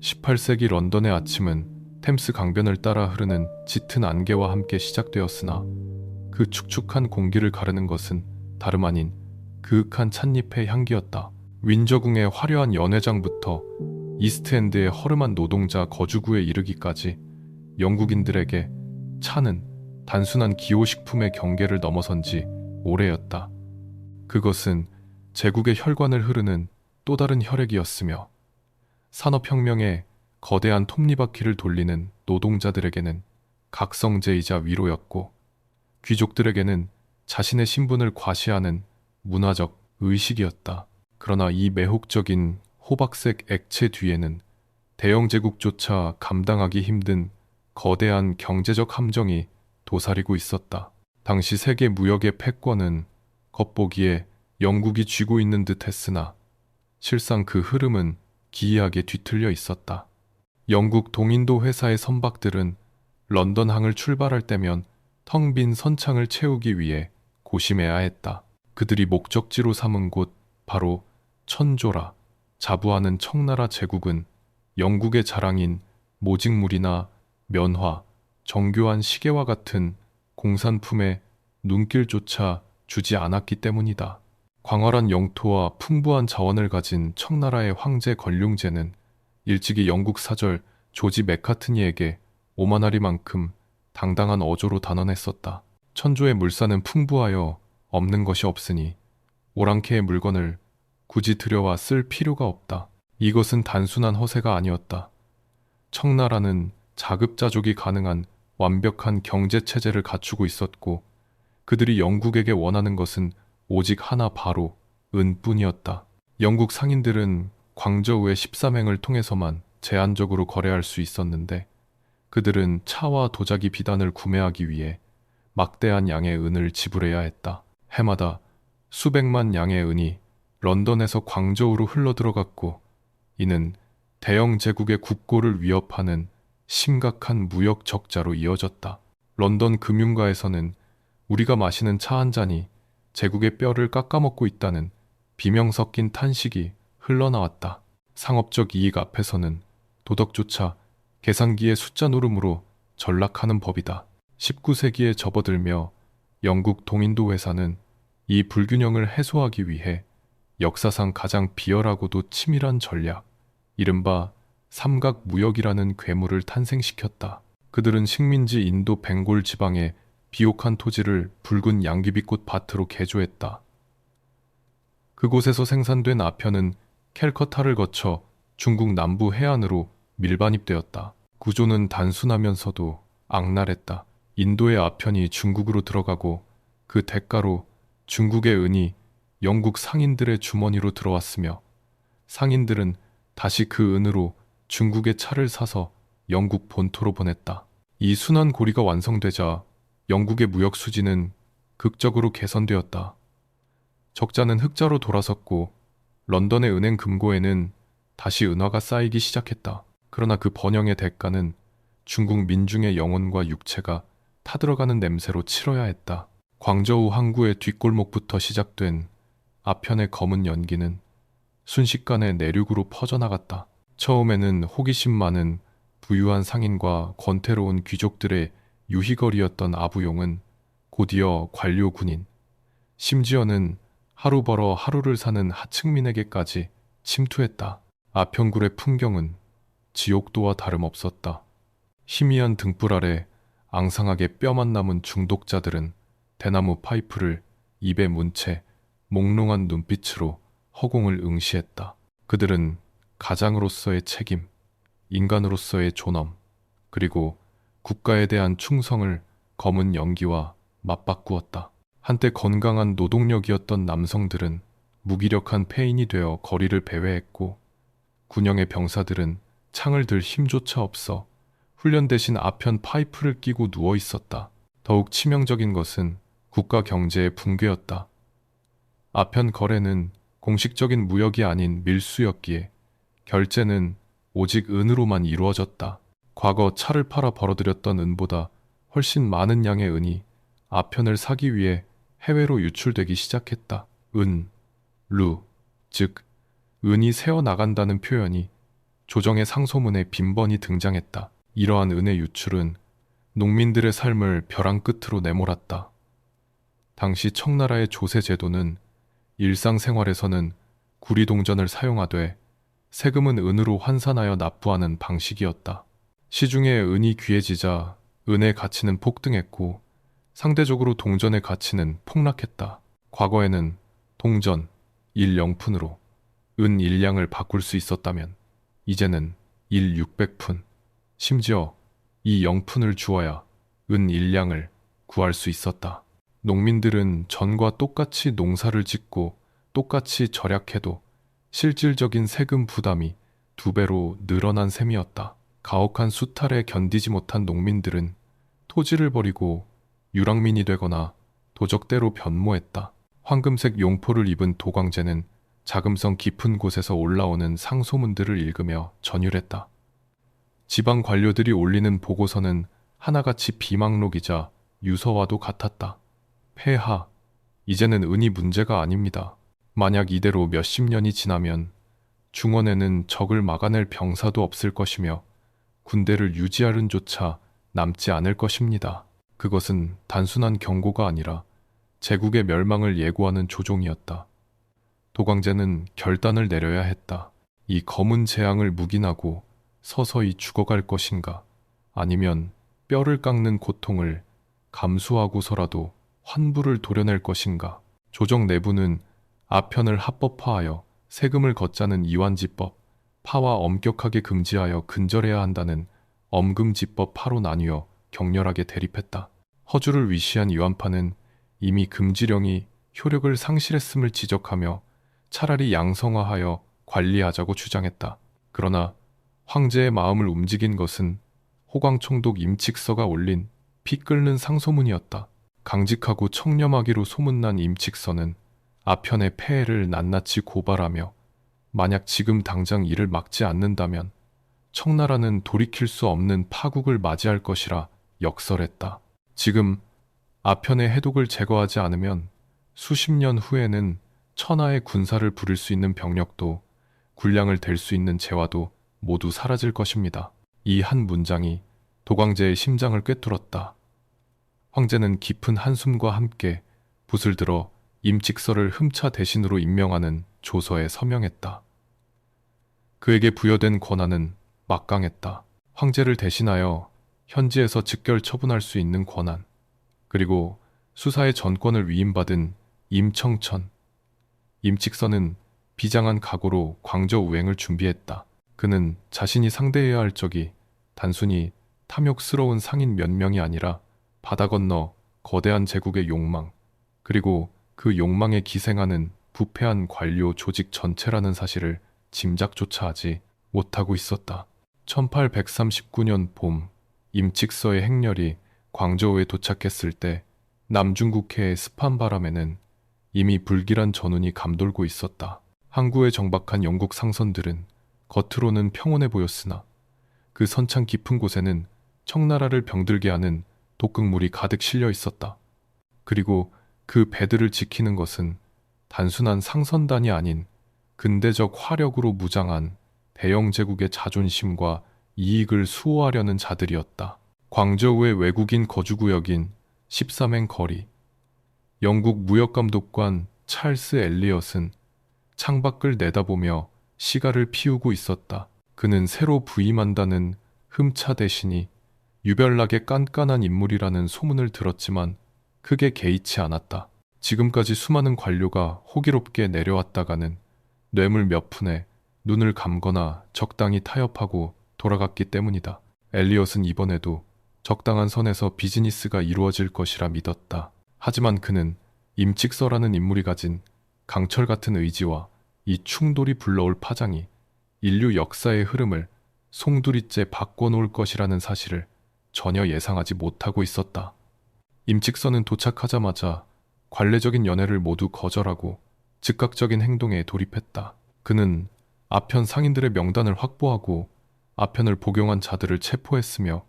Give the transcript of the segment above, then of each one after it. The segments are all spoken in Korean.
18세기 런던의 아침은 템스 강변을 따라 흐르는 짙은 안개와 함께 시작되었으나 그 축축한 공기를 가르는 것은 다름 아닌 그윽한 찻잎의 향기였다. 윈저궁의 화려한 연회장부터 이스트엔드의 허름한 노동자 거주구에 이르기까지 영국인들에게 차는 단순한 기호식품의 경계를 넘어선 지 오래였다. 그것은 제국의 혈관을 흐르는 또 다른 혈액이었으며 산업혁명의 거대한 톱니바퀴를 돌리는 노동자들에게는 각성제이자 위로였고, 귀족들에게는 자신의 신분을 과시하는 문화적 의식이었다. 그러나 이 매혹적인 호박색 액체 뒤에는 대영 제국조차 감당하기 힘든 거대한 경제적 함정이 도사리고 있었다. 당시 세계 무역의 패권은 겉보기에 영국이 쥐고 있는 듯 했으나 실상 그 흐름은 기이하게 뒤틀려 있었다. 영국 동인도 회사의 선박들은 런던항을 출발할 때면 텅 빈 선창을 채우기 위해 고심해야 했다. 그들이 목적지로 삼은 곳 바로 천조라, 자부하는 청나라 제국은 영국의 자랑인 모직물이나 면화, 정교한 시계와 같은 공산품에 눈길조차 주지 않았기 때문이다. 광활한 영토와 풍부한 자원을 가진 청나라의 황제 건륭제는 일찍이 영국 사절 조지 맥카트니에게 오만하리만큼 당당한 어조로 단언했었다. 천조의 물산은 풍부하여 없는 것이 없으니 오랑캐의 물건을 굳이 들여와 쓸 필요가 없다. 이것은 단순한 허세가 아니었다. 청나라는 자급자족이 가능한 완벽한 경제체제를 갖추고 있었고, 그들이 영국에게 원하는 것은 오직 하나, 바로 은뿐이었다. 영국 상인들은 광저우의 13행을 통해서만 제한적으로 거래할 수 있었는데, 그들은 차와 도자기 비단을 구매하기 위해 막대한 양의 은을 지불해야 했다. 해마다 수백만 양의 은이 런던에서 광저우로 흘러들어갔고, 이는 대영 제국의 국고를 위협하는 심각한 무역 적자로 이어졌다. 런던 금융가에서는 우리가 마시는 차 한 잔이 제국의 뼈를 깎아먹고 있다는 비명 섞인 탄식이 흘러나왔다. 상업적 이익 앞에서는 도덕조차 계산기의 숫자 노름으로 전락하는 법이다. 19세기에 접어들며 영국 동인도 회사는 이 불균형을 해소하기 위해 역사상 가장 비열하고도 치밀한 전략, 이른바 삼각무역이라는 괴물을 탄생시켰다. 그들은 식민지 인도 벵골 지방의 비옥한 토지를 붉은 양귀비꽃 밭으로 개조했다. 그곳에서 생산된 아편은 캘커타를 거쳐 중국 남부 해안으로 밀반입되었다. 구조는 단순하면서도 악랄했다. 인도의 아편이 중국으로 들어가고 그 대가로 중국의 은이 영국 상인들의 주머니로 들어왔으며, 상인들은 다시 그 은으로 중국의 차를 사서 영국 본토로 보냈다. 이 순환 고리가 완성되자 영국의 무역 수지는 극적으로 개선되었다. 적자는 흑자로 돌아섰고 런던의 은행 금고에는 다시 은화가 쌓이기 시작했다. 그러나 그 번영의 대가는 중국 민중의 영혼과 육체가 타들어가는 냄새로 치러야 했다. 광저우 항구의 뒷골목부터 시작된 아편의 검은 연기는 순식간에 내륙으로 퍼져나갔다. 처음에는 호기심 많은 부유한 상인과 권태로운 귀족들의 유희거리였던 아부용은 곧이어 관료 군인, 심지어는 하루 벌어 하루를 사는 하층민에게까지 침투했다. 아편굴의 풍경은 지옥도와 다름없었다. 희미한 등불 아래 앙상하게 뼈만 남은 중독자들은 대나무 파이프를 입에 문 채 몽롱한 눈빛으로 허공을 응시했다. 그들은 가장으로서의 책임, 인간으로서의 존엄, 그리고 국가에 대한 충성을 검은 연기와 맞바꾸었다. 한때 건강한 노동력이었던 남성들은 무기력한 폐인이 되어 거리를 배회했고, 군영의 병사들은 창을 들 힘조차 없어 훈련 대신 아편 파이프를 끼고 누워 있었다. 더욱 치명적인 것은 국가 경제의 붕괴였다. 아편 거래는 공식적인 무역이 아닌 밀수였기에 결제는 오직 은으로만 이루어졌다. 과거 차를 팔아 벌어들였던 은보다 훨씬 많은 양의 은이 아편을 사기 위해 해외로 유출되기 시작했다. 은, 루, 즉 은이 새어나간다는 표현이 조정의 상소문에 빈번히 등장했다. 이러한 은혜 유출은 농민들의 삶을 벼랑 끝으로 내몰았다. 당시 청나라의 조세 제도는 일상생활에서는 구리동전을 사용하되 세금은 은으로 환산하여 납부하는 방식이었다. 시중에 은이 귀해지자 은의 가치는 폭등했고 상대적으로 동전의 가치는 폭락했다. 과거에는 동전 1영푼으로 은 1량을 바꿀 수 있었다면 이제는 600푼, 심지어 이 0푼을 주어야 은 1량을 구할 수 있었다. 농민들은 전과 똑같이 농사를 짓고 똑같이 절약해도 실질적인 세금 부담이 2배로 늘어난 셈이었다. 가혹한 수탈에 견디지 못한 농민들은 토지를 버리고 유랑민이 되거나 도적대로 변모했다. 황금색 용포를 입은 도광제는 자금성 깊은 곳에서 올라오는 상소문들을 읽으며 전율했다. 지방 관료들이 올리는 보고서는 하나같이 비망록이자 유서와도 같았다. 폐하, 이제는 은이 문제가 아닙니다. 만약 이대로 몇십 년이 지나면 중원에는 적을 막아낼 병사도 없을 것이며 군대를 유지하는 조차 남지 않을 것입니다. 그것은 단순한 경고가 아니라 제국의 멸망을 예고하는 조종이었다. 도광제는 결단을 내려야 했다. 이 검은 재앙을 묵인하고 서서히 죽어갈 것인가, 아니면 뼈를 깎는 고통을 감수하고서라도 환부를 도려낼 것인가. 조정 내부는 아편을 합법화하여 세금을 걷자는 이완지법, 파와 엄격하게 금지하여 근절해야 한다는 엄금지법 파로 나뉘어 격렬하게 대립했다. 허주를 위시한 이완파는 이미 금지령이 효력을 상실했음을 지적하며 차라리 양성화하여 관리하자고 주장했다. 그러나 황제의 마음을 움직인 것은 호광총독 임칙서가 올린 피 끓는 상소문이었다. 강직하고 청렴하기로 소문난 임칙서는 아편의 폐해를 낱낱이 고발하며 만약 지금 당장 이를 막지 않는다면 청나라는 돌이킬 수 없는 파국을 맞이할 것이라 역설했다. 지금 아편의 해독을 제거하지 않으면 수십 년 후에는 천하의 군사를 부릴 수 있는 병력도 군량을 댈 수 있는 재화도 모두 사라질 것입니다. 이 한 문장이 도광제의 심장을 꿰뚫었다. 황제는 깊은 한숨과 함께 붓을 들어 임칙서를 흠차 대신으로 임명하는 조서에 서명했다. 그에게 부여된 권한은 막강했다. 황제를 대신하여 현지에서 즉결 처분할 수 있는 권한, 그리고 수사의 전권을 위임받은 임청천. 임칙서는 비장한 각오로 광저 우행을 준비했다. 그는 자신이 상대해야 할 적이 단순히 탐욕스러운 상인 몇 명이 아니라 바다 건너 거대한 제국의 욕망, 그리고 그 욕망에 기생하는 부패한 관료 조직 전체라는 사실을 짐작조차 하지 못하고 있었다. 1839년 봄, 임칙서의 행렬이 광저우에 도착했을 때 남중국해의 습한 바람에는 이미 불길한 전운이 감돌고 있었다. 항구에 정박한 영국 상선들은 겉으로는 평온해 보였으나 그 선창 깊은 곳에는 청나라를 병들게 하는 독극물이 가득 실려 있었다. 그리고 그 배들을 지키는 것은 단순한 상선단이 아닌 근대적 화력으로 무장한 대영 제국의 자존심과 이익을 수호하려는 자들이었다. 광저우의 외국인 거주구역인 13행 거리. 영국 무역감독관 찰스 엘리엇은 창밖을 내다보며 시가를 피우고 있었다. 그는 새로 부임한다는 흠차 대신이 유별나게 깐깐한 인물이라는 소문을 들었지만 크게 개의치 않았다. 지금까지 수많은 관료가 호기롭게 내려왔다가는 뇌물 몇 푼에 눈을 감거나 적당히 타협하고 돌아갔기 때문이다. 엘리엇은 이번에도 적당한 선에서 비즈니스가 이루어질 것이라 믿었다. 하지만 그는 임칙서라는 인물이 가진 강철 같은 의지와 이 충돌이 불러올 파장이 인류 역사의 흐름을 송두리째 바꿔놓을 것이라는 사실을 전혀 예상하지 못하고 있었다. 임칙서는 도착하자마자 관례적인 연회를 모두 거절하고 즉각적인 행동에 돌입했다. 그는 아편 상인들의 명단을 확보하고 아편을 복용한 자들을 체포했으며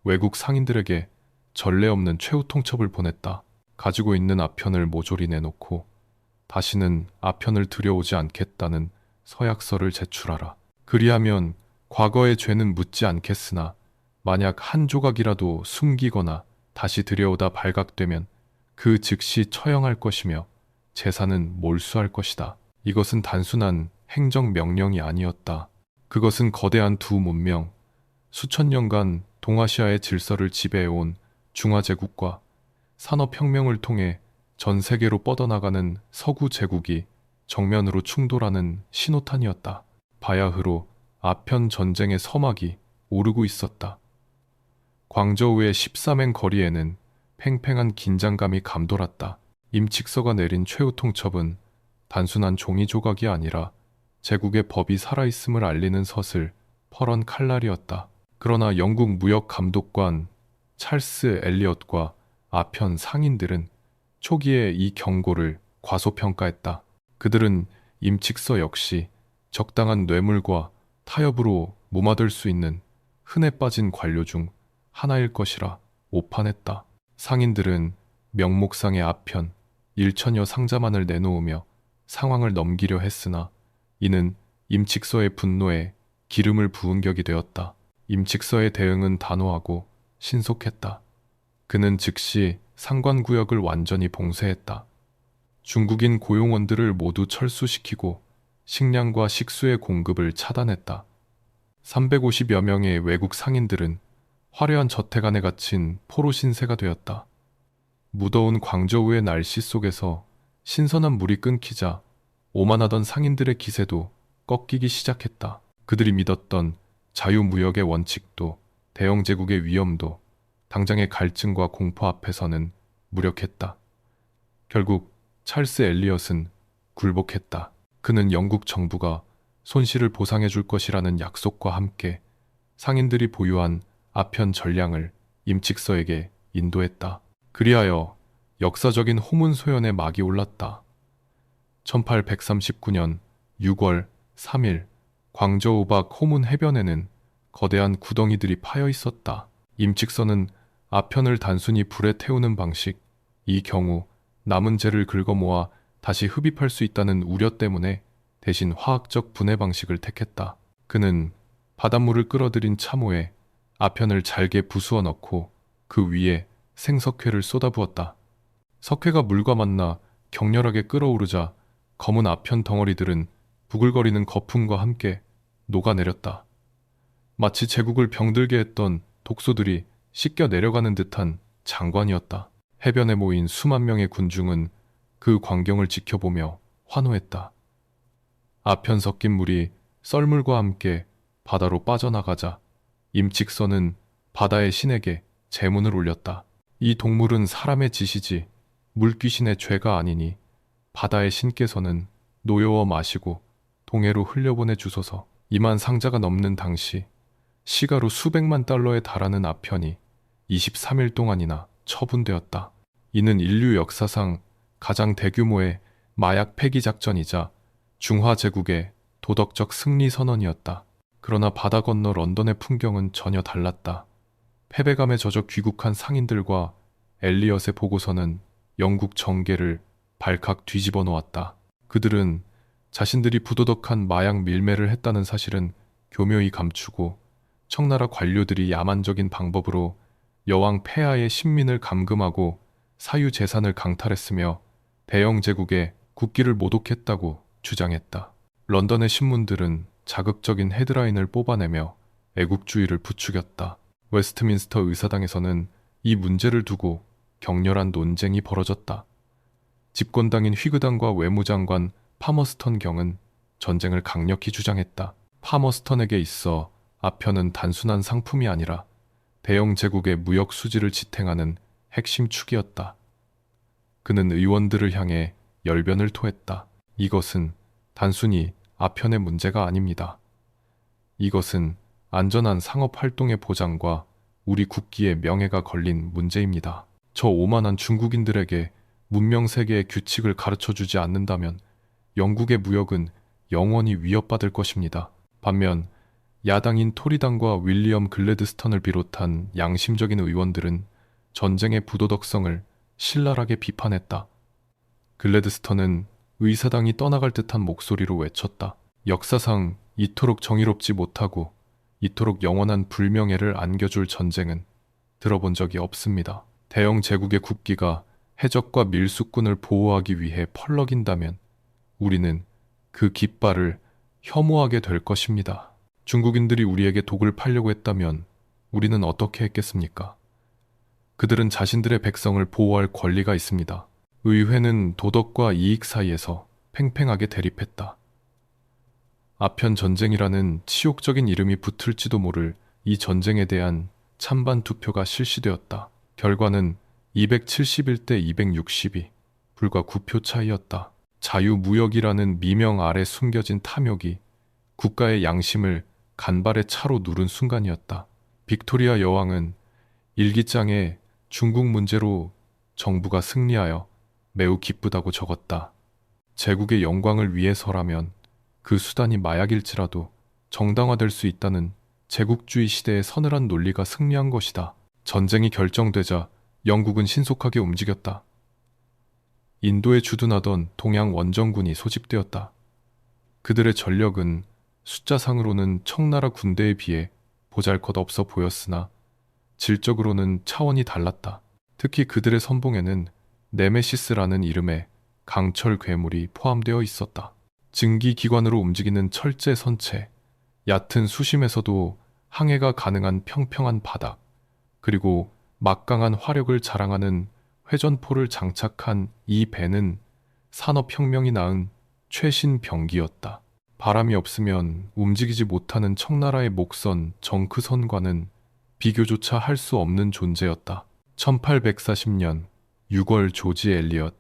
외국 상인들에게 전례 없는 최후 통첩을 보냈다. 가지고 있는 아편을 모조리 내놓고 다시는 아편을 들여오지 않겠다는 서약서를 제출하라. 그리하면 과거의 죄는 묻지 않겠으나 만약 한 조각이라도 숨기거나 다시 들여오다 발각되면 그 즉시 처형할 것이며 재산은 몰수할 것이다. 이것은 단순한 행정명령이 아니었다. 그것은 거대한 두 문명, 수천 년간 동아시아의 질서를 지배해온 중화제국과 산업혁명을 통해 전 세계로 뻗어나가는 서구 제국이 정면으로 충돌하는 신호탄이었다. 바야흐로 아편 전쟁의 서막이 오르고 있었다. 광저우의 13행 거리에는 팽팽한 긴장감이 감돌았다. 임칙서가 내린 최후 통첩은 단순한 종이 조각이 아니라 제국의 법이 살아있음을 알리는 서슬, 퍼런 칼날이었다. 그러나 영국 무역 감독관 찰스 엘리엇과 아편 상인들은 초기에 이 경고를 과소평가했다. 그들은 임칙서 역시 적당한 뇌물과 타협으로 무마될 수 있는 흔해 빠진 관료 중 하나일 것이라 오판했다. 상인들은 명목상의 아편, 1천여 상자만을 내놓으며 상황을 넘기려 했으나 이는 임칙서의 분노에 기름을 부은 격이 되었다. 임칙서의 대응은 단호하고 신속했다. 그는 즉시 상관구역을 완전히 봉쇄했다. 중국인 고용원들을 모두 철수시키고 식량과 식수의 공급을 차단했다. 350여 명의 외국 상인들은 화려한 저택 안에 갇힌 포로 신세가 되었다. 무더운 광저우의 날씨 속에서 신선한 물이 끊기자 오만하던 상인들의 기세도 꺾이기 시작했다. 그들이 믿었던 자유무역의 원칙도 대영 제국의 위험도 당장의 갈증과 공포 앞에서는 무력했다. 결국 찰스 엘리엇은 굴복했다. 그는 영국 정부가 손실을 보상해 줄 것이라는 약속과 함께 상인들이 보유한 아편 전량을 임칙서에게 인도했다. 그리하여 역사적인 호문소연의 막이 올랐다. 1839년 6월 3일 광저우 밖 호문 해변에는 거대한 구덩이들이 파여 있었다. 임칙서는 아편을 단순히 불에 태우는 방식, 이 경우 남은 재를 긁어 모아 다시 흡입할 수 있다는 우려 때문에 대신 화학적 분해 방식을 택했다. 그는 바닷물을 끌어들인 참호에 아편을 잘게 부수어 넣고 그 위에 생석회를 쏟아부었다. 석회가 물과 만나 격렬하게 끓어오르자 검은 아편 덩어리들은 부글거리는 거품과 함께 녹아내렸다. 마치 제국을 병들게 했던 독소들이 씻겨 내려가는 듯한 장관이었다. 해변에 모인 수만 명의 군중은 그 광경을 지켜보며 환호했다. 아편 섞인 물이 썰물과 함께 바다로 빠져나가자 임칙서는 바다의 신에게 제문을 올렸다. 이 동물은 사람의 짓이지 물귀신의 죄가 아니니 바다의 신께서는 노여워 마시고 동해로 흘려보내 주소서. 2만 상자가 넘는 당시 시가로 수백만 달러에 달하는 아편이 23일 동안이나 처분되었다. 이는 인류 역사상 가장 대규모의 마약 폐기 작전이자 중화제국의 도덕적 승리 선언이었다. 그러나 바다 건너 런던의 풍경은 전혀 달랐다. 패배감에 젖어 귀국한 상인들과 엘리엇의 보고서는 영국 정계를 발칵 뒤집어 놓았다. 그들은 자신들이 부도덕한 마약 밀매를 했다는 사실은 교묘히 감추고 청나라 관료들이 야만적인 방법으로 여왕 폐하의 신민을 감금하고 사유 재산을 강탈했으며 대영 제국의 국기를 모독했다고 주장했다. 런던의 신문들은 자극적인 헤드라인을 뽑아내며 애국주의를 부추겼다. 웨스트민스터 의사당에서는 이 문제를 두고 격렬한 논쟁이 벌어졌다. 집권당인 휘그당과 외무장관 파머스턴 경은 전쟁을 강력히 주장했다. 파머스턴에게 있어 아편은 단순한 상품이 아니라 대영 제국의 무역 수지를 지탱하는 핵심 축이었다. 그는 의원들을 향해 열변을 토했다. 이것은 단순히 아편의 문제가 아닙니다. 이것은 안전한 상업 활동의 보장과 우리 국기의 명예가 걸린 문제입니다. 저 오만한 중국인들에게 문명 세계의 규칙을 가르쳐주지 않는다면 영국의 무역은 영원히 위협받을 것입니다. 반면 야당인 토리당과 윌리엄 글래드스턴을 비롯한 양심적인 의원들은 전쟁의 부도덕성을 신랄하게 비판했다. 글래드스턴은 의사당이 떠나갈 듯한 목소리로 외쳤다. 역사상 이토록 정의롭지 못하고 이토록 영원한 불명예를 안겨줄 전쟁은 들어본 적이 없습니다. 대영 제국의 국기가 해적과 밀수꾼을 보호하기 위해 펄럭인다면 우리는 그 깃발을 혐오하게 될 것입니다. 중국인들이 우리에게 독을 팔려고 했다면 우리는 어떻게 했겠습니까? 그들은 자신들의 백성을 보호할 권리가 있습니다. 의회는 도덕과 이익 사이에서 팽팽하게 대립했다. 아편 전쟁이라는 치욕적인 이름이 붙을지도 모를 이 전쟁에 대한 찬반 투표가 실시되었다. 결과는 271대 262, 불과 9표 차이였다. 자유무역이라는 미명 아래 숨겨진 탐욕이 국가의 양심을 간발의 차로 누른 순간이었다. 빅토리아 여왕은 일기장에 중국 문제로 정부가 승리하여 매우 기쁘다고 적었다. 제국의 영광을 위해서라면 그 수단이 마약일지라도 정당화될 수 있다는 제국주의 시대의 서늘한 논리가 승리한 것이다. 전쟁이 결정되자 영국은 신속하게 움직였다. 인도에 주둔하던 동양 원정군이 소집되었다. 그들의 전력은 숫자상으로는 청나라 군대에 비해 보잘것없어 보였으나 질적으로는 차원이 달랐다. 특히 그들의 선봉에는 네메시스라는 이름의 강철 괴물이 포함되어 있었다. 증기기관으로 움직이는 철제 선체, 얕은 수심에서도 항해가 가능한 평평한 바닥, 그리고 막강한 화력을 자랑하는 회전포를 장착한 이 배는 산업혁명이 낳은 최신 병기였다. 바람이 없으면 움직이지 못하는 청나라의 목선 정크선과는 비교조차 할 수 없는 존재였다. 1840년 6월 조지 엘리엇,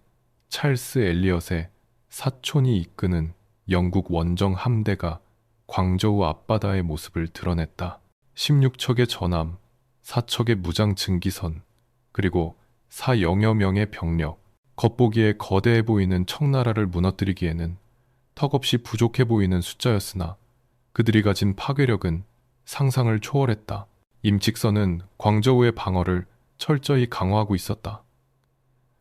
찰스 엘리엇의 사촌이 이끄는 영국 원정 함대가 광저우 앞바다의 모습을 드러냈다. 16척의 전함, 4척의 무장 증기선, 그리고 4영여 명의 병력, 겉보기에 거대해 보이는 청나라를 무너뜨리기에는 턱없이 부족해 보이는 숫자였으나 그들이 가진 파괴력은 상상을 초월했다. 임칙선은 광저우의 방어를 철저히 강화하고 있었다.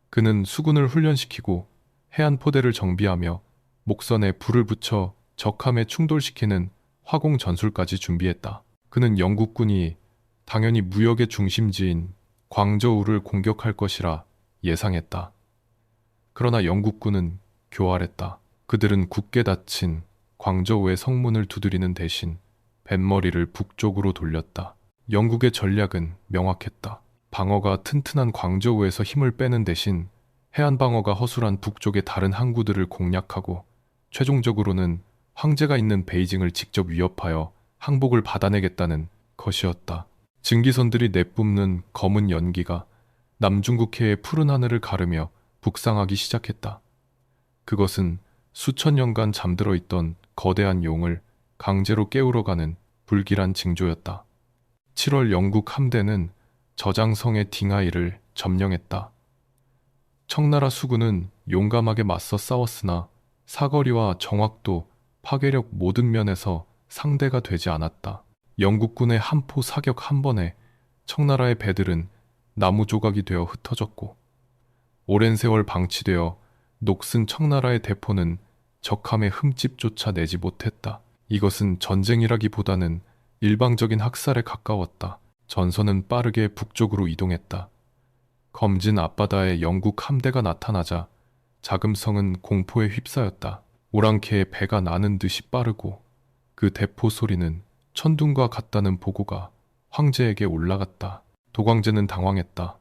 그는 수군을 훈련시키고 해안포대를 정비하며 목선에 불을 붙여 적함에 충돌시키는 화공 전술까지 준비했다. 그는 영국군이 당연히 무역의 중심지인 광저우를 공격할 것이라 예상했다. 그러나 영국군은 교활했다. 그들은 굳게 닫힌 광저우의 성문을 두드리는 대신 뱃머리를 북쪽으로 돌렸다. 영국의 전략은 명확했다. 방어가 튼튼한 광저우에서 힘을 빼는 대신 해안 방어가 허술한 북쪽의 다른 항구들을 공략하고 최종적으로는 황제가 있는 베이징을 직접 위협하여 항복을 받아내겠다는 것이었다. 증기선들이 내뿜는 검은 연기가 남중국해의 푸른 하늘을 가르며 북상하기 시작했다. 그것은 수천 년간 잠들어 있던 거대한 용을 강제로 깨우러 가는 불길한 징조였다. 7월 영국 함대는 저장성의 딩하이를 점령했다. 청나라 수군은 용감하게 맞서 싸웠으나 사거리와 정확도, 파괴력 모든 면에서 상대가 되지 않았다. 영국군의 한포 사격 한 번에 청나라의 배들은 나무 조각이 되어 흩어졌고 오랜 세월 방치되어 녹슨 청나라의 대포는 적함의 흠집조차 내지 못했다. 이것은 전쟁이라기보다는 일방적인 학살에 가까웠다. 전선은 빠르게 북쪽으로 이동했다. 검진 앞바다에 영국 함대가 나타나자 자금성은 공포에 휩싸였다. 오랑캐의 배가 나는 듯이 빠르고 그 대포 소리는 천둥과 같다는 보고가 황제에게 올라갔다. 도광제는 당황했다.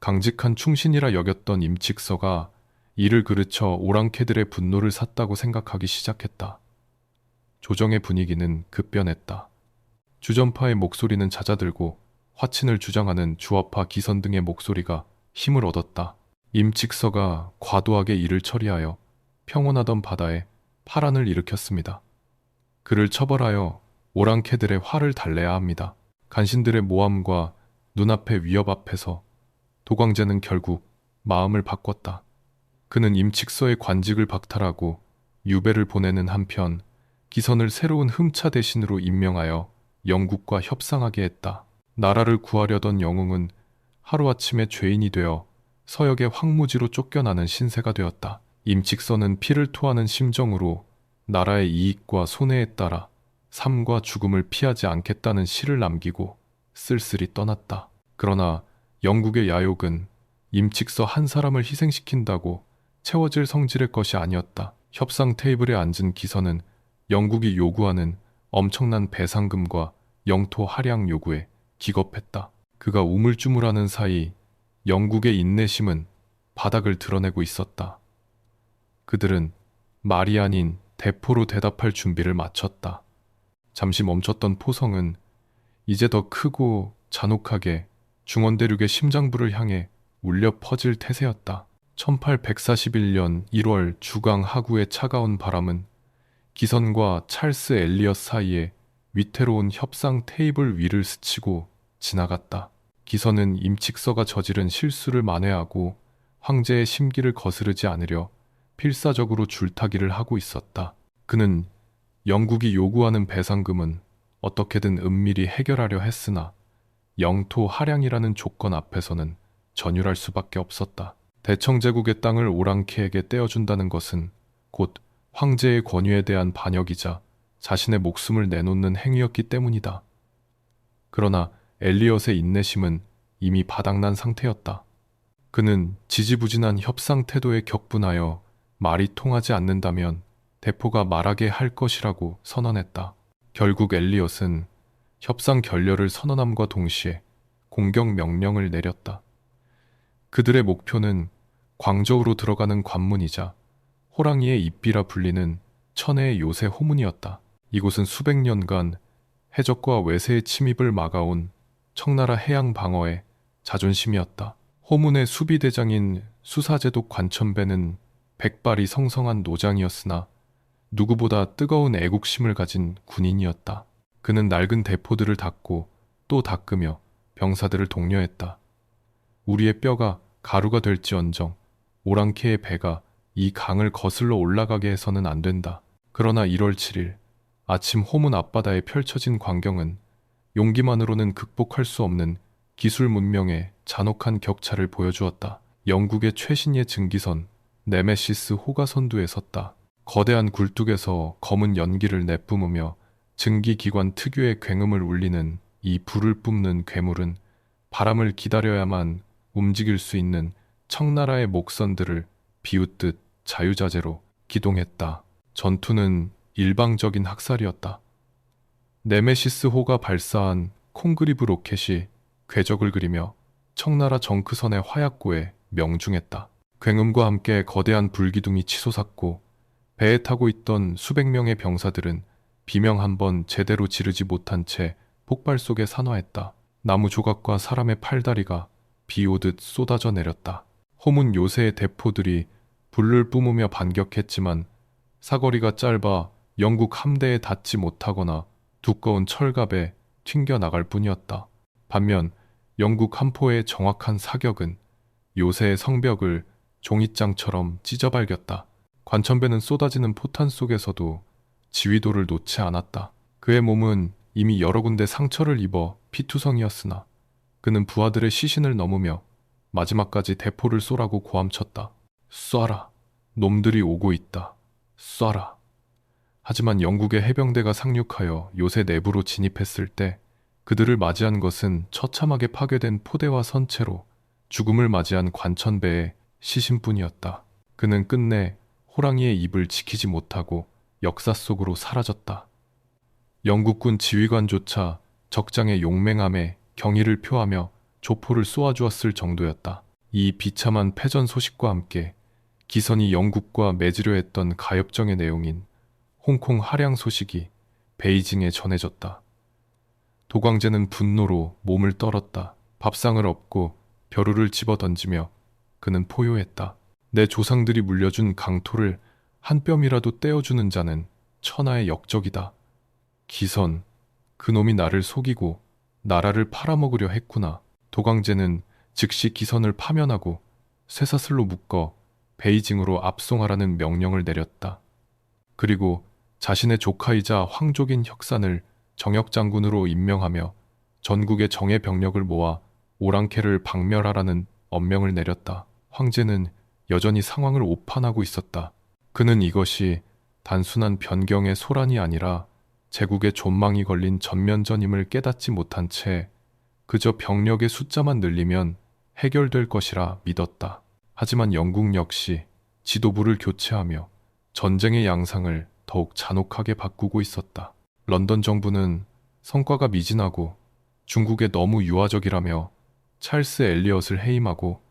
강직한 충신이라 여겼던 임칙서가 이를 그르쳐 오랑캐들의 분노를 샀다고 생각하기 시작했다. 조정의 분위기는 급변했다. 주전파의 목소리는 잦아들고 화친을 주장하는 주화파 기선 등의 목소리가 힘을 얻었다. 임칙서가 과도하게 일을 처리하여 평온하던 바다에 파란을 일으켰습니다. 그를 처벌하여 오랑캐들의 화를 달래야 합니다. 간신들의 모함과 눈앞의 위협 앞에서 도광제는 결국 마음을 바꿨다. 그는 임칙서의 관직을 박탈하고 유배를 보내는 한편 기선을 새로운 흠차 대신으로 임명하여 영국과 협상하게 했다. 나라를 구하려던 영웅은 하루아침에 죄인이 되어 서역의 황무지로 쫓겨나는 신세가 되었다. 임칙서는 피를 토하는 심정으로 나라의 이익과 손해에 따라 삶과 죽음을 피하지 않겠다는 시를 남기고 쓸쓸히 떠났다. 그러나 영국의 야욕은 임칙서 한 사람을 희생시킨다고 채워질 성질의 것이 아니었다. 협상 테이블에 앉은 기선은 영국이 요구하는 엄청난 배상금과 영토 할양 요구에 기겁했다. 그가 우물쭈물하는 사이 영국의 인내심은 바닥을 드러내고 있었다. 그들은 말이 아닌 대포로 대답할 준비를 마쳤다. 잠시 멈췄던 포성은 이제 더 크고 잔혹하게 중원대륙의 심장부를 향해 울려 퍼질 태세였다. 1841년 1월 주강 하구의 차가운 바람은 기선과 찰스 엘리엇 사이에 위태로운 협상 테이블 위를 스치고 지나갔다. 기선은 임칙서가 저지른 실수를 만회하고 황제의 심기를 거스르지 않으려 필사적으로 줄타기를 하고 있었다. 그는 영국이 요구하는 배상금은 어떻게든 은밀히 해결하려 했으나 영토 할양이라는 조건 앞에서는 전율할 수밖에 없었다. 대청제국의 땅을 오랑캐에게 떼어준다는 것은 곧 황제의 권위에 대한 반역이자 자신의 목숨을 내놓는 행위였기 때문이다. 그러나 엘리엇의 인내심은 이미 바닥난 상태였다. 그는 지지부진한 협상 태도에 격분하여 말이 통하지 않는다면 대포가 말하게 할 것이라고 선언했다. 결국 엘리엇은 협상 결렬을 선언함과 동시에 공격 명령을 내렸다. 그들의 목표는 광저우로 들어가는 관문이자 호랑이의 입비라 불리는 천혜의 요새 호문이었다. 이곳은 수백 년간 해적과 외세의 침입을 막아온 청나라 해양 방어의 자존심이었다. 호문의 수비대장인 수사제독 관천배는 백발이 성성한 노장이었으나 누구보다 뜨거운 애국심을 가진 군인이었다. 그는 낡은 대포들을 닦고 또 닦으며 병사들을 독려했다. 우리의 뼈가 가루가 될지언정 오랑캐의 배가 이 강을 거슬러 올라가게 해서는 안 된다. 그러나 1월 7일 아침 호문 앞바다에 펼쳐진 광경은 용기만으로는 극복할 수 없는 기술 문명의 잔혹한 격차를 보여주었다. 영국의 최신의 증기선 네메시스 호가 선두에 섰다. 거대한 굴뚝에서 검은 연기를 내뿜으며 증기기관 특유의 굉음을 울리는 이 불을 뿜는 괴물은 바람을 기다려야만 움직일 수 있는 청나라의 목선들을 비웃듯 자유자재로 기동했다. 전투는 일방적인 학살이었다. 네메시스 호가 발사한 콩그리브 로켓이 궤적을 그리며 청나라 정크선의 화약고에 명중했다. 굉음과 함께 거대한 불기둥이 치솟았고 배에 타고 있던 수백 명의 병사들은 비명 한 번 제대로 지르지 못한 채 폭발 속에 산화했다. 나무 조각과 사람의 팔다리가 비 오듯 쏟아져 내렸다. 호문 요새의 대포들이 불을 뿜으며 반격했지만 사거리가 짧아 영국 함대에 닿지 못하거나 두꺼운 철갑에 튕겨나갈 뿐이었다. 반면 영국 함포의 정확한 사격은 요새의 성벽을 종잇장처럼 찢어발겼다. 관천배는 쏟아지는 포탄 속에서도 지휘도를 놓지 않았다. 그의 몸은 이미 여러 군데 상처를 입어 피투성이었으나 그는 부하들의 시신을 넘으며 마지막까지 대포를 쏘라고 고함쳤다. 쏴라. 놈들이 오고 있다. 쏴라. 하지만 영국의 해병대가 상륙하여 요새 내부로 진입했을 때 그들을 맞이한 것은 처참하게 파괴된 포대와 선체로 죽음을 맞이한 관천배의 시신뿐이었다. 그는 끝내 호랑이의 입을 지키지 못하고 역사 속으로 사라졌다. 영국군 지휘관조차 적장의 용맹함에 경의를 표하며 조포를 쏘아주었을 정도였다. 이 비참한 패전 소식과 함께 기선이 영국과 맺으려 했던 가협정의 내용인 홍콩 할양 소식이 베이징에 전해졌다. 도광제는 분노로 몸을 떨었다. 밥상을 엎고 벼루를 집어 던지며 그는 포효했다. 내 조상들이 물려준 강토를 한 뼘이라도 떼어주는 자는 천하의 역적이다. 기선, 그놈이 나를 속이고 나라를 팔아먹으려 했구나. 도광제는 즉시 기선을 파면하고 쇠사슬로 묶어 베이징으로 압송하라는 명령을 내렸다. 그리고 자신의 조카이자 황족인 혁산을 정역장군으로 임명하며 전국의 정예 병력을 모아 오랑캐를 박멸하라는 엄명을 내렸다. 황제는 여전히 상황을 오판하고 있었다. 그는 이것이 단순한 변경의 소란이 아니라 제국의 존망이 걸린 전면전임을 깨닫지 못한 채 그저 병력의 숫자만 늘리면 해결될 것이라 믿었다. 하지만 영국 역시 지도부를 교체하며 전쟁의 양상을 더욱 잔혹하게 바꾸고 있었다. 런던 정부는 성과가 미진하고 중국에 너무 유화적이라며 찰스 엘리엇을 해임하고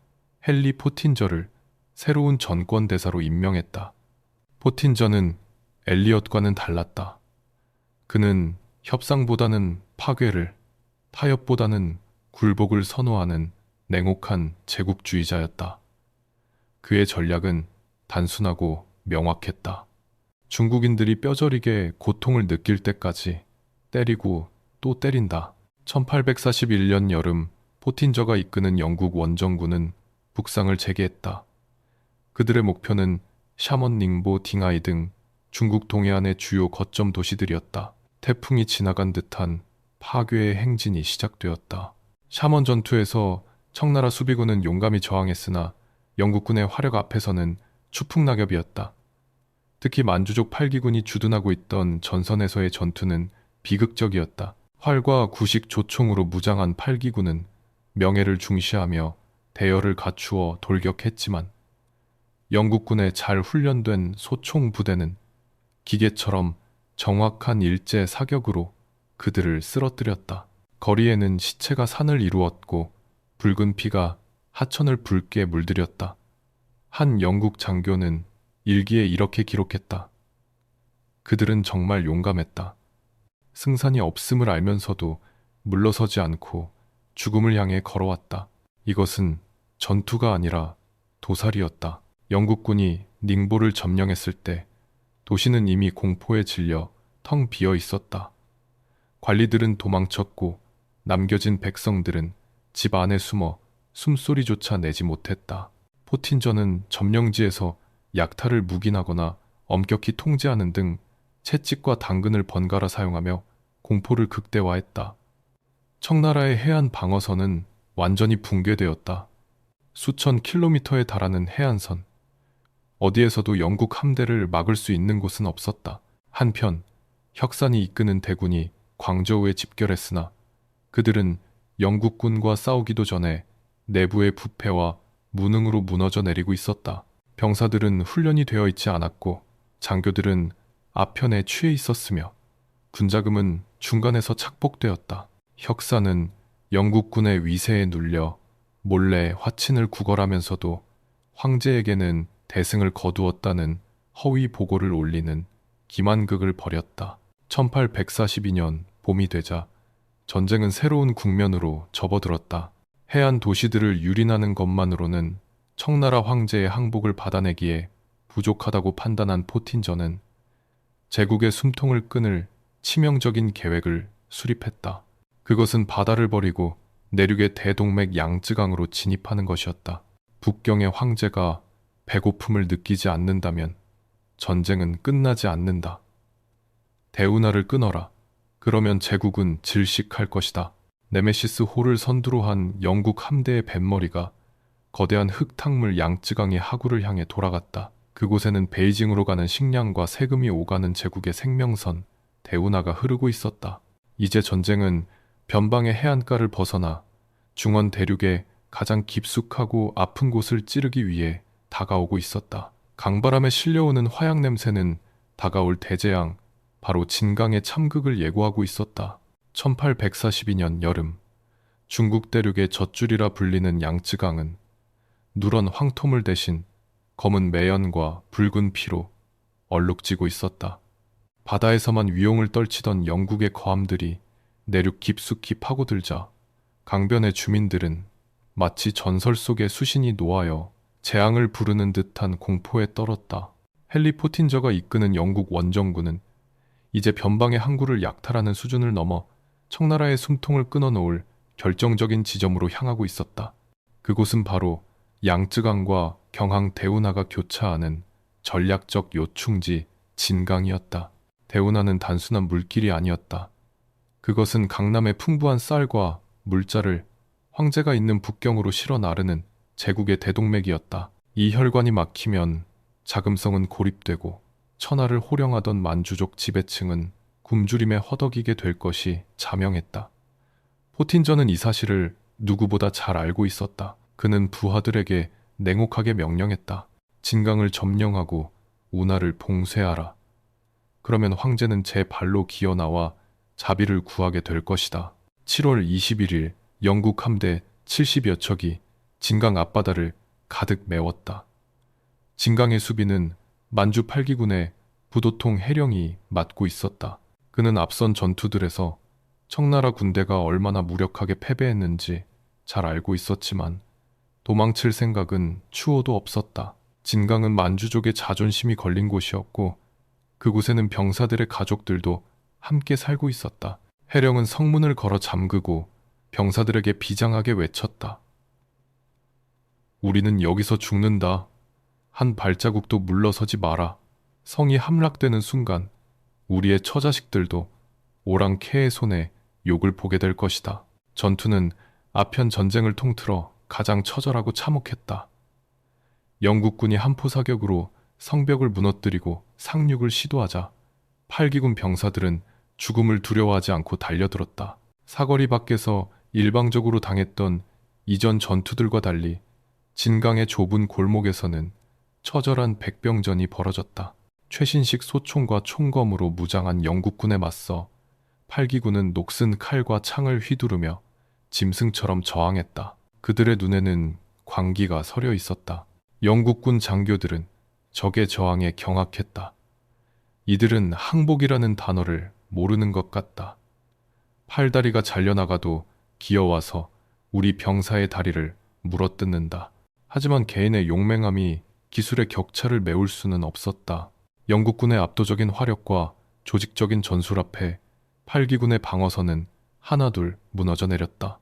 헨리 포틴저를 새로운 전권 대사로 임명했다. 포틴저는 엘리엇과는 달랐다. 그는 협상보다는 파괴를, 타협보다는 굴복을 선호하는 냉혹한 제국주의자였다. 그의 전략은 단순하고 명확했다. 중국인들이 뼈저리게 고통을 느낄 때까지 때리고 또 때린다. 1841년 여름 포틴저가 이끄는 영국 원정군은 북상을 재개했다. 그들의 목표는 샤먼, 닝보, 딩하이 등 중국 동해안의 주요 거점 도시들이었다. 태풍이 지나간 듯한 파괴의 행진이 시작되었다. 샤먼 전투에서 청나라 수비군은 용감히 저항했으나 영국군의 화력 앞에서는 추풍낙엽이었다. 특히 만주족 8기군이 주둔하고 있던 전선에서의 전투는 비극적이었다. 활과 구식 조총으로 무장한 8기군은 명예를 중시하며 대열을 갖추어 돌격했지만 영국군의 잘 훈련된 소총 부대는 기계처럼 정확한 일제 사격으로 그들을 쓰러뜨렸다. 거리에는 시체가 산을 이루었고 붉은 피가 하천을 붉게 물들였다. 한 영국 장교는 일기에 이렇게 기록했다. 그들은 정말 용감했다. 승산이 없음을 알면서도 물러서지 않고 죽음을 향해 걸어왔다. 이것은 전투가 아니라 도살이었다. 영국군이 닝보를 점령했을 때 도시는 이미 공포에 질려 텅 비어 있었다. 관리들은 도망쳤고 남겨진 백성들은 집 안에 숨어 숨소리조차 내지 못했다. 포틴저는 점령지에서 약탈을 묵인하거나 엄격히 통제하는 등 채찍과 당근을 번갈아 사용하며 공포를 극대화했다. 청나라의 해안 방어선은 완전히 붕괴되었다. 수천 킬로미터에 달하는 해안선. 어디에서도 영국 함대를 막을 수 있는 곳은 없었다. 한편 혁산이 이끄는 대군이 광저우에 집결했으나 그들은 영국군과 싸우기도 전에 내부의 부패와 무능으로 무너져 내리고 있었다. 병사들은 훈련이 되어 있지 않았고 장교들은 아편에 취해 있었으며 군자금은 중간에서 착복되었다. 혁산은 영국군의 위세에 눌려 몰래 화친을 구걸하면서도 황제에게는 대승을 거두었다는 허위 보고를 올리는 기만극을 벌였다. 1842년 봄이 되자 전쟁은 새로운 국면으로 접어들었다. 해안 도시들을 유린하는 것만으로는 청나라 황제의 항복을 받아내기에 부족하다고 판단한 포틴저는 제국의 숨통을 끊을 치명적인 계획을 수립했다. 그것은 바다를 버리고 내륙의 대동맥 양쯔강으로 진입하는 것이었다. 북경의 황제가 배고픔을 느끼지 않는다면 전쟁은 끝나지 않는다. 대운하를 끊어라. 그러면 제국은 질식할 것이다. 네메시스 호를 선두로 한 영국 함대의 뱃머리가 거대한 흙탕물 양쯔강의 하구를 향해 돌아갔다. 그곳에는 베이징으로 가는 식량과 세금이 오가는 제국의 생명선 대운하가 흐르고 있었다. 이제 전쟁은 변방의 해안가를 벗어나 중원 대륙의 가장 깊숙하고 아픈 곳을 찌르기 위해 다가오고 있었다. 강바람에 실려오는 화약 냄새는 다가올 대재앙, 바로 진강의 참극을 예고하고 있었다. 1842년 여름, 중국 대륙의 젖줄이라 불리는 양쯔강은 누런 황토물 대신 검은 매연과 붉은 피로 얼룩지고 있었다. 바다에서만 위용을 떨치던 영국의 거함들이 내륙 깊숙이 파고들자 강변의 주민들은 마치 전설 속의 수신이 놓아여 재앙을 부르는 듯한 공포에 떨었다. 헨리 포틴저가 이끄는 영국 원정군은 이제 변방의 항구를 약탈하는 수준을 넘어 청나라의 숨통을 끊어놓을 결정적인 지점으로 향하고 있었다. 그곳은 바로 양쯔강과 경항 대운하가 교차하는 전략적 요충지 진강이었다. 대운하는 단순한 물길이 아니었다. 그것은 강남의 풍부한 쌀과 물자를 황제가 있는 북경으로 실어 나르는 제국의 대동맥이었다. 이 혈관이 막히면 자금성은 고립되고 천하를 호령하던 만주족 지배층은 굶주림에 허덕이게 될 것이 자명했다. 포틴저는 이 사실을 누구보다 잘 알고 있었다. 그는 부하들에게 냉혹하게 명령했다. 진강을 점령하고 운하를 봉쇄하라. 그러면 황제는 제 발로 기어나와 자비를 구하게 될 것이다. 7월 21일 영국 함대 70여 척이 진강 앞바다를 가득 메웠다. 진강의 수비는 만주 8기군의 부도통 해령이 맡고 있었다. 그는 앞선 전투들에서 청나라 군대가 얼마나 무력하게 패배했는지 잘 알고 있었지만 도망칠 생각은 추호도 없었다. 진강은 만주족의 자존심이 걸린 곳이었고 그곳에는 병사들의 가족들도 함께 살고 있었다. 해령은 성문을 걸어 잠그고 병사들에게 비장하게 외쳤다. 우리는 여기서 죽는다. 한 발자국도 물러서지 마라. 성이 함락되는 순간 우리의 처자식들도 오랑캐의 손에 욕을 보게 될 것이다. 전투는 아편 전쟁을 통틀어 가장 처절하고 참혹했다. 영국군이 한포 사격으로 성벽을 무너뜨리고 상륙을 시도하자 8기군 병사들은 죽음을 두려워하지 않고 달려들었다. 사거리 밖에서 일방적으로 당했던 이전 전투들과 달리 진강의 좁은 골목에서는 처절한 백병전이 벌어졌다. 최신식 소총과 총검으로 무장한 영국군에 맞서 8기군은 녹슨 칼과 창을 휘두르며 짐승처럼 저항했다. 그들의 눈에는 광기가 서려 있었다. 영국군 장교들은 적의 저항에 경악했다. 이들은 항복이라는 단어를 모르는 것 같다. 팔다리가 잘려나가도 기어와서 우리 병사의 다리를 물어뜯는다. 하지만 개인의 용맹함이 기술의 격차를 메울 수는 없었다. 영국군의 압도적인 화력과 조직적인 전술 앞에 8기군의 방어선은 하나둘 무너져 내렸다.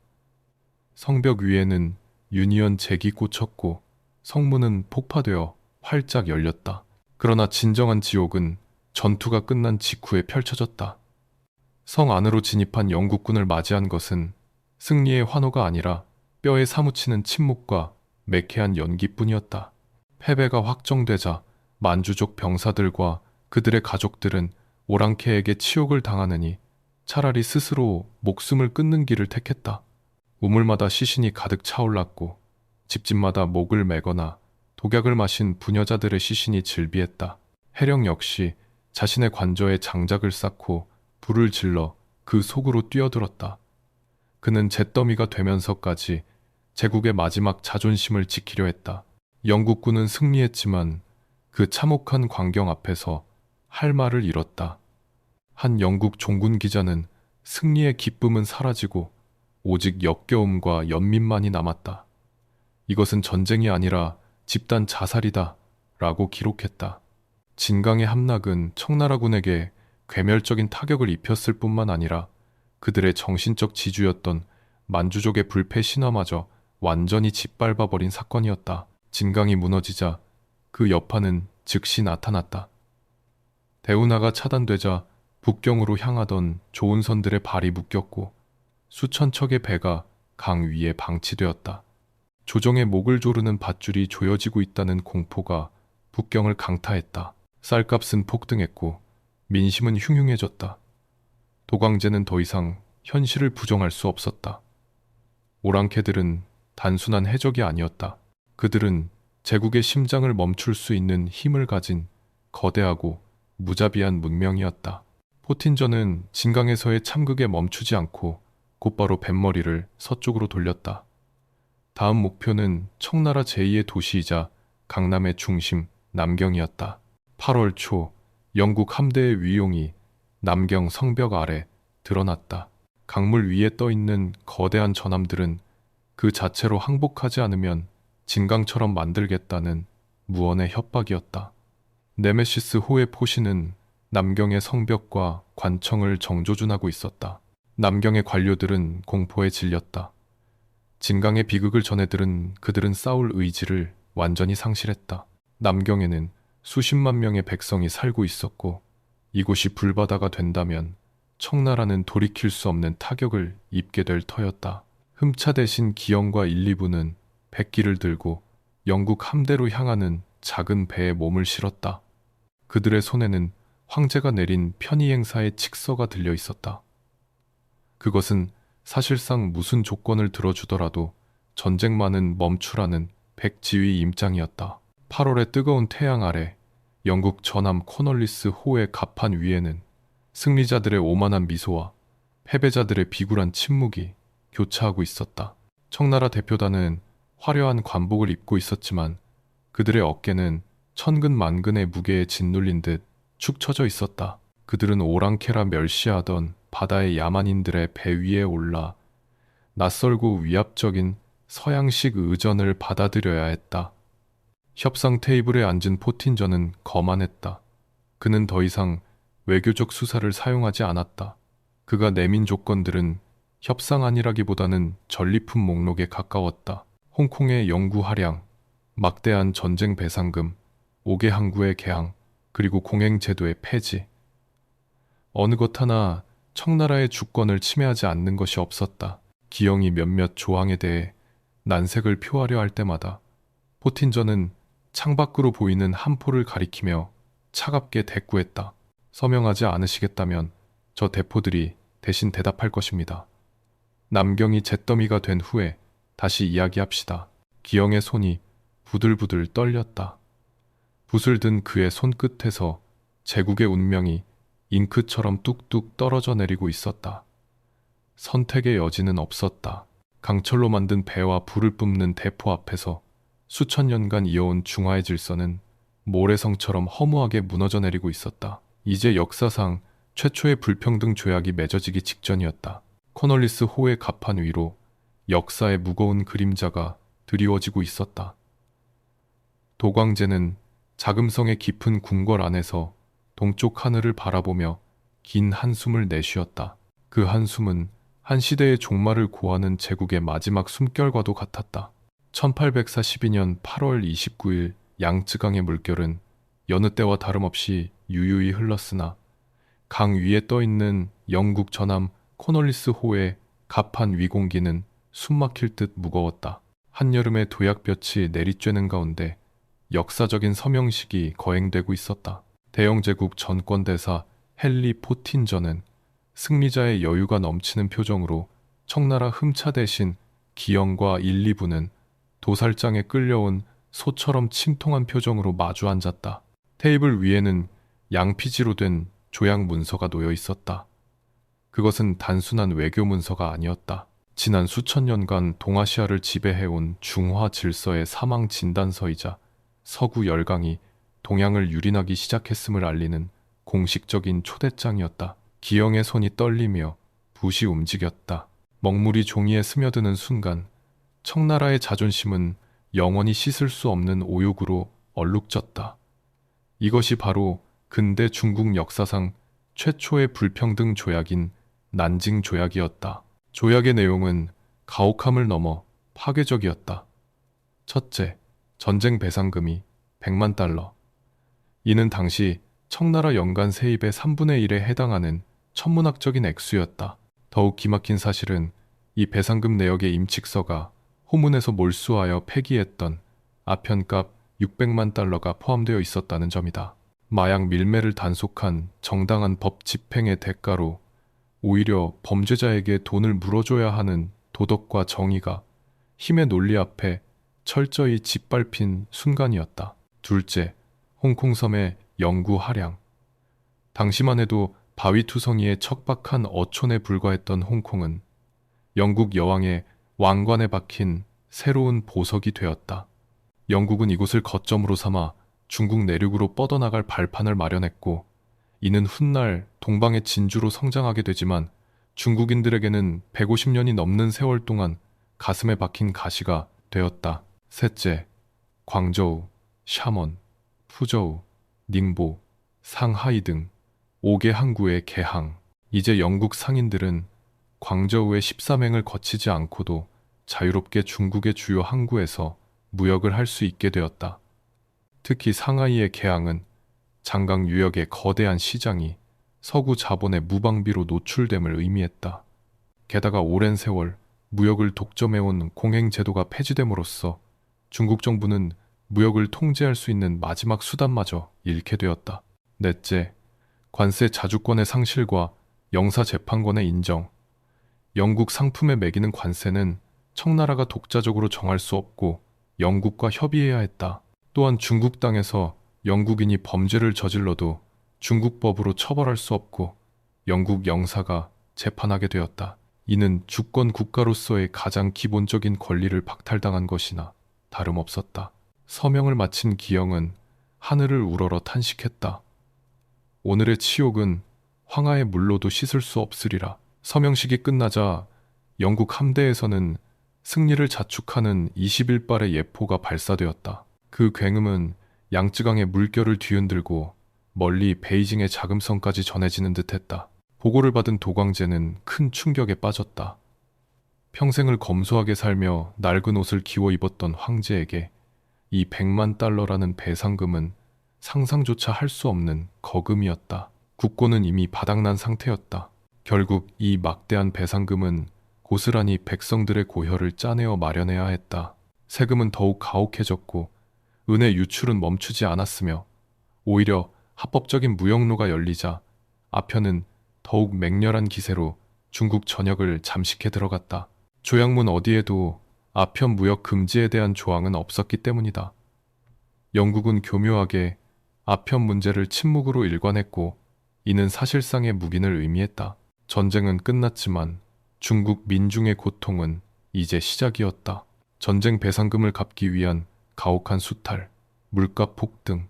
성벽 위에는 유니언 잭이 꽂혔고 성문은 폭파되어 활짝 열렸다. 그러나 진정한 지옥은 전투가 끝난 직후에 펼쳐졌다. 성 안으로 진입한 영국군을 맞이한 것은 승리의 환호가 아니라 뼈에 사무치는 침묵과 매캐한 연기뿐이었다. 패배가 확정되자 만주족 병사들과 그들의 가족들은 오랑캐에게 치욕을 당하느니 차라리 스스로 목숨을 끊는 길을 택했다. 우물마다 시신이 가득 차올랐고 집집마다 목을 매거나 독약을 마신 부녀자들의 시신이 즐비했다. 해령 역시 자신의 관저에 장작을 쌓고 불을 질러 그 속으로 뛰어들었다. 그는 잿더미가 되면서까지 제국의 마지막 자존심을 지키려 했다. 영국군은 승리했지만 그 참혹한 광경 앞에서 할 말을 잃었다. 한 영국 종군 기자는 승리의 기쁨은 사라지고 오직 역겨움과 연민만이 남았다. 이것은 전쟁이 아니라 집단 자살이다 라고 기록했다. 진강의 함락은 청나라군에게 괴멸적인 타격을 입혔을 뿐만 아니라 그들의 정신적 지주였던 만주족의 불패 신화마저 완전히 짓밟아버린 사건이었다. 진강이 무너지자 그 여파는 즉시 나타났다. 대운하가 차단되자 북경으로 향하던 조은선들의 발이 묶였고 수천 척의 배가 강 위에 방치되었다. 조정의 목을 조르는 밧줄이 조여지고 있다는 공포가 북경을 강타했다. 쌀값은 폭등했고 민심은 흉흉해졌다. 도광제는 더 이상 현실을 부정할 수 없었다. 오랑캐들은 단순한 해적이 아니었다. 그들은 제국의 심장을 멈출 수 있는 힘을 가진 거대하고 무자비한 문명이었다. 포틴저는 진강에서의 참극에 멈추지 않고 곧바로 뱃머리를 서쪽으로 돌렸다. 다음 목표는 청나라 제2의 도시이자 강남의 중심 남경이었다. 8월 초 영국 함대의 위용이 남경 성벽 아래 드러났다. 강물 위에 떠있는 거대한 전함들은 그 자체로 항복하지 않으면 진강처럼 만들겠다는 무언의 협박이었다. 네메시스 호의 포신은 남경의 성벽과 관청을 정조준하고 있었다. 남경의 관료들은 공포에 질렸다. 진강의 비극을 전해 들은 그들은 싸울 의지를 완전히 상실했다. 남경에는 수십만 명의 백성이 살고 있었고 이곳이 불바다가 된다면 청나라는 돌이킬 수 없는 타격을 입게 될 터였다. 흠차 대신 기영과 1, 2부는 백기를 들고 영국 함대로 향하는 작은 배에 몸을 실었다. 그들의 손에는 황제가 내린 편의 행사의 칙서가 들려 있었다. 그것은 사실상 무슨 조건을 들어주더라도 전쟁만은 멈추라는 백지휘 임장이었다. 8월의 뜨거운 태양 아래 영국 전함 코널리스 호의 갑판 위에는 승리자들의 오만한 미소와 패배자들의 비굴한 침묵이 교차하고 있었다. 청나라 대표단은 화려한 관복을 입고 있었지만 그들의 어깨는 천근만근의 무게에 짓눌린 듯 축 처져 있었다. 그들은 오랑캐라 멸시하던 바다의 야만인들의 배 위에 올라 낯설고 위압적인 서양식 의전을 받아들여야 했다. 협상 테이블에 앉은 포틴저는 거만했다. 그는 더 이상 외교적 수사를 사용하지 않았다. 그가 내민 조건들은 협상안이라기보다는 전리품 목록에 가까웠다. 홍콩의 영구 할양, 막대한 전쟁 배상금, 5개 항구의 개항, 그리고 공행제도의 폐지. 어느 것 하나 청나라의 주권을 침해하지 않는 것이 없었다. 기영이 몇몇 조항에 대해 난색을 표하려 할 때마다 포틴저는 창밖으로 보이는 함포를 가리키며 차갑게 대꾸했다. 서명하지 않으시겠다면 저 대포들이 대신 대답할 것입니다. 남경이 잿더미가 된 후에 다시 이야기합시다. 기영의 손이 부들부들 떨렸다. 붓을 든 그의 손끝에서 제국의 운명이 잉크처럼 뚝뚝 떨어져 내리고 있었다. 선택의 여지는 없었다. 강철로 만든 배와 불을 뿜는 대포 앞에서 수천 년간 이어온 중화의 질서는 모래성처럼 허무하게 무너져 내리고 있었다. 이제 역사상 최초의 불평등 조약이 맺어지기 직전이었다. 코널리스 호의 갑판 위로 역사의 무거운 그림자가 드리워지고 있었다. 도광제는 자금성의 깊은 궁궐 안에서 동쪽 하늘을 바라보며 긴 한숨을 내쉬었다. 그 한숨은 한 시대의 종말을 고하는 제국의 마지막 숨결과도 같았다. 1842년 8월 29일 양쯔강의 물결은 여느 때와 다름없이 유유히 흘렀으나 강 위에 떠있는 영국 전함 코널리스 호의 갑판 위공기는 숨막힐 듯 무거웠다. 한여름의 도약볕이 내리쬐는 가운데 역사적인 서명식이 거행되고 있었다. 대영제국 전권대사 헨리 포틴저는 승리자의 여유가 넘치는 표정으로 청나라 흠차 대신 기영과 1, 2부는 도살장에 끌려온 소처럼 침통한 표정으로 마주 앉았다. 테이블 위에는 양피지로 된 조약 문서가 놓여 있었다. 그것은 단순한 외교 문서가 아니었다. 지난 수천 년간 동아시아를 지배해온 중화 질서의 사망 진단서이자 서구 열강이 동양을 유린하기 시작했음을 알리는 공식적인 초대장이었다. 기영의 손이 떨리며 붓이 움직였다. 먹물이 종이에 스며드는 순간 청나라의 자존심은 영원히 씻을 수 없는 오욕으로 얼룩졌다. 이것이 바로 근대 중국 역사상 최초의 불평등 조약인 난징 조약이었다. 조약의 내용은 가혹함을 넘어 파괴적이었다. 첫째, 전쟁 배상금이 100만 달러. 이는 당시 청나라 연간 세입의 3분의 1에 해당하는 천문학적인 액수였다. 더욱 기막힌 사실은 이 배상금 내역의 임칙서가 호문에서 몰수하여 폐기했던 아편값 600만 달러가 포함되어 있었다는 점이다. 마약 밀매를 단속한 정당한 법 집행의 대가로 오히려 범죄자에게 돈을 물어줘야 하는 도덕과 정의가 힘의 논리 앞에 철저히 짓밟힌 순간이었다. 둘째, 홍콩섬의 영구 할양. 당시만 해도 바위투성이의 척박한 어촌에 불과했던 홍콩은 영국 여왕의 왕관에 박힌 새로운 보석이 되었다. 영국은 이곳을 거점으로 삼아 중국 내륙으로 뻗어나갈 발판을 마련했고 이는 훗날 동방의 진주로 성장하게 되지만 중국인들에게는 150년이 넘는 세월 동안 가슴에 박힌 가시가 되었다. 셋째, 광저우, 샤먼, 푸저우, 닝보, 상하이 등 5개 항구의 개항. 이제 영국 상인들은 광저우의 13행을 거치지 않고도 자유롭게 중국의 주요 항구에서 무역을 할 수 있게 되었다. 특히 상하이의 개항은 장강 유역의 거대한 시장이 서구 자본의 무방비로 노출됨을 의미했다. 게다가 오랜 세월 무역을 독점해온 공행제도가 폐지됨으로써 중국 정부는 무역을 통제할 수 있는 마지막 수단마저 잃게 되었다. 넷째, 관세 자주권의 상실과 영사재판권의 인정, 영국 상품에 매기는 관세는 청나라가 독자적으로 정할 수 없고 영국과 협의해야 했다. 또한 중국 땅에서 영국인이 범죄를 저질러도 중국법으로 처벌할 수 없고 영국 영사가 재판하게 되었다. 이는 주권 국가로서의 가장 기본적인 권리를 박탈당한 것이나 다름없었다. 서명을 마친 기영은 하늘을 우러러 탄식했다. 오늘의 치욕은 황하의 물로도 씻을 수 없으리라. 서명식이 끝나자 영국 함대에서는 승리를 자축하는 21발의 예포가 발사되었다. 그 굉음은 양쯔강의 물결을 뒤흔들고 멀리 베이징의 자금성까지 전해지는 듯했다. 보고를 받은 도광제는 큰 충격에 빠졌다. 평생을 검소하게 살며 낡은 옷을 기워 입었던 황제에게 이 100만 달러라는 배상금은 상상조차 할 수 없는 거금이었다. 국고는 이미 바닥난 상태였다. 결국 이 막대한 배상금은 고스란히 백성들의 고혈을 짜내어 마련해야 했다. 세금은 더욱 가혹해졌고 은의 유출은 멈추지 않았으며 오히려 합법적인 무역로가 열리자 아편은 더욱 맹렬한 기세로 중국 전역을 잠식해 들어갔다. 조약문 어디에도 아편 무역 금지에 대한 조항은 없었기 때문이다. 영국은 교묘하게 아편 문제를 침묵으로 일관했고 이는 사실상의 묵인을 의미했다. 전쟁은 끝났지만 중국 민중의 고통은 이제 시작이었다. 전쟁 배상금을 갚기 위한 가혹한 수탈, 물가 폭등,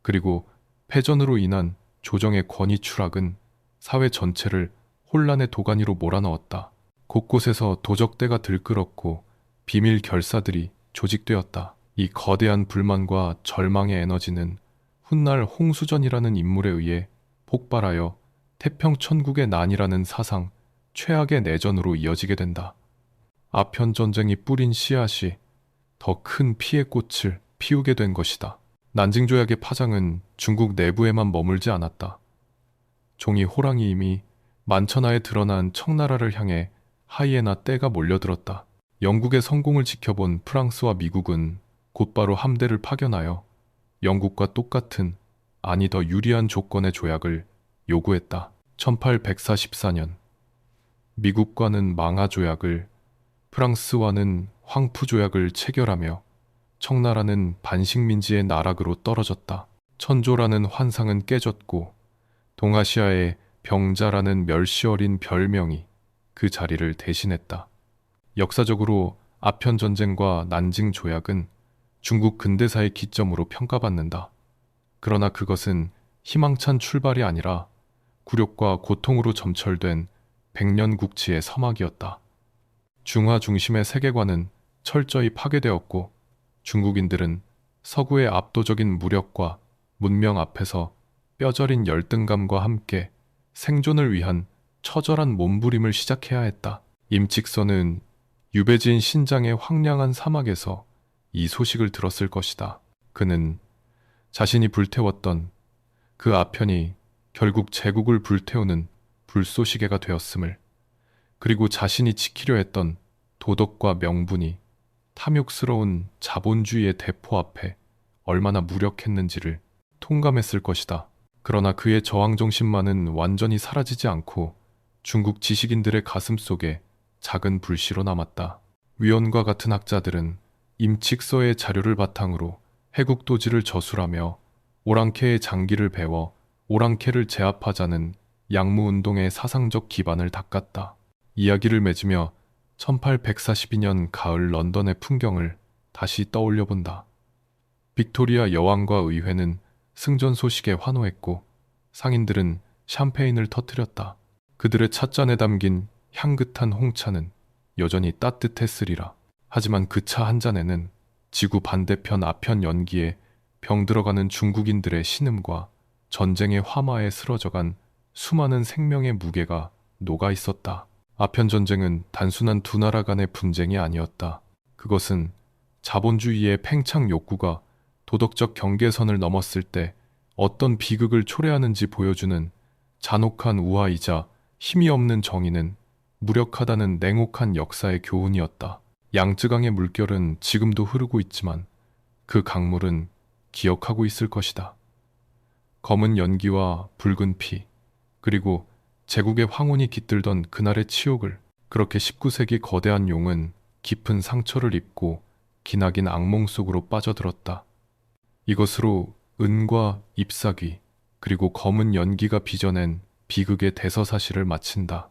그리고 패전으로 인한 조정의 권위 추락은 사회 전체를 혼란의 도가니로 몰아넣었다. 곳곳에서 도적대가 들끓었고 비밀 결사들이 조직되었다. 이 거대한 불만과 절망의 에너지는 훗날 홍수전이라는 인물에 의해 폭발하여 태평천국의 난이라는 사상, 최악의 내전으로 이어지게 된다. 아편 전쟁이 뿌린 씨앗이 더 큰 피의 꽃을 피우게 된 것이다. 난징 조약의 파장은 중국 내부에만 머물지 않았다. 종이 호랑이임이 만천하에 드러난 청나라를 향해 하이에나 떼가 몰려들었다. 영국의 성공을 지켜본 프랑스와 미국은 곧바로 함대를 파견하여 영국과 똑같은 아니 더 유리한 조건의 조약을 요구했다. 1844년 미국과는 망하 조약을, 프랑스와는 황푸 조약을 체결하며 청나라는 반식민지의 나락으로 떨어졌다. 천조라는 환상은 깨졌고 동아시아의 병자라는 멸시 어린 별명이 그 자리를 대신했다. 역사적으로 아편 전쟁과 난징 조약은 중국 근대사의 기점으로 평가받는다. 그러나 그것은 희망찬 출발이 아니라 굴욕과 고통으로 점철된 백년국치의 서막이었다. 중화 중심의 세계관은 철저히 파괴되었고 중국인들은 서구의 압도적인 무력과 문명 앞에서 뼈저린 열등감과 함께 생존을 위한 처절한 몸부림을 시작해야 했다. 임칙선은 유배지인 신장의 황량한 사막에서 이 소식을 들었을 것이다. 그는 자신이 불태웠던 그 아편이 결국 제국을 불태우는 불쏘시개가 되었음을, 그리고 자신이 지키려 했던 도덕과 명분이 탐욕스러운 자본주의의 대포 앞에 얼마나 무력했는지를 통감했을 것이다. 그러나 그의 저항정신만은 완전히 사라지지 않고 중국 지식인들의 가슴 속에 작은 불씨로 남았다. 위원과 같은 학자들은 임칙서의 자료를 바탕으로 해국도지를 저술하며 오랑캐의 장기를 배워 오랑캐를 제압하자는 양무운동의 사상적 기반을 닦았다. 이야기를 맺으며 1842년 가을 런던의 풍경을 다시 떠올려 본다. 빅토리아 여왕과 의회는 승전 소식에 환호했고 상인들은 샴페인을 터뜨렸다. 그들의 찻잔에 담긴 향긋한 홍차는 여전히 따뜻했으리라. 하지만 그 차 한 잔에는 지구 반대편 아편 연기에 병들어가는 중국인들의 신음과 전쟁의 화마에 쓰러져간 수많은 생명의 무게가 녹아 있었다. 아편 전쟁은 단순한 두 나라 간의 분쟁이 아니었다. 그것은 자본주의의 팽창 욕구가 도덕적 경계선을 넘었을 때 어떤 비극을 초래하는지 보여주는 잔혹한 우화이자 힘이 없는 정의는 무력하다는 냉혹한 역사의 교훈이었다. 양쯔강의 물결은 지금도 흐르고 있지만 그 강물은 기억하고 있을 것이다. 검은 연기와 붉은 피, 그리고 제국의 황혼이 깃들던 그날의 치욕을, 그렇게 19세기 거대한 용은 깊은 상처를 입고 기나긴 악몽 속으로 빠져들었다. 이것으로 은과 잎사귀, 그리고 검은 연기가 빚어낸 비극의 대서사시를 마친다.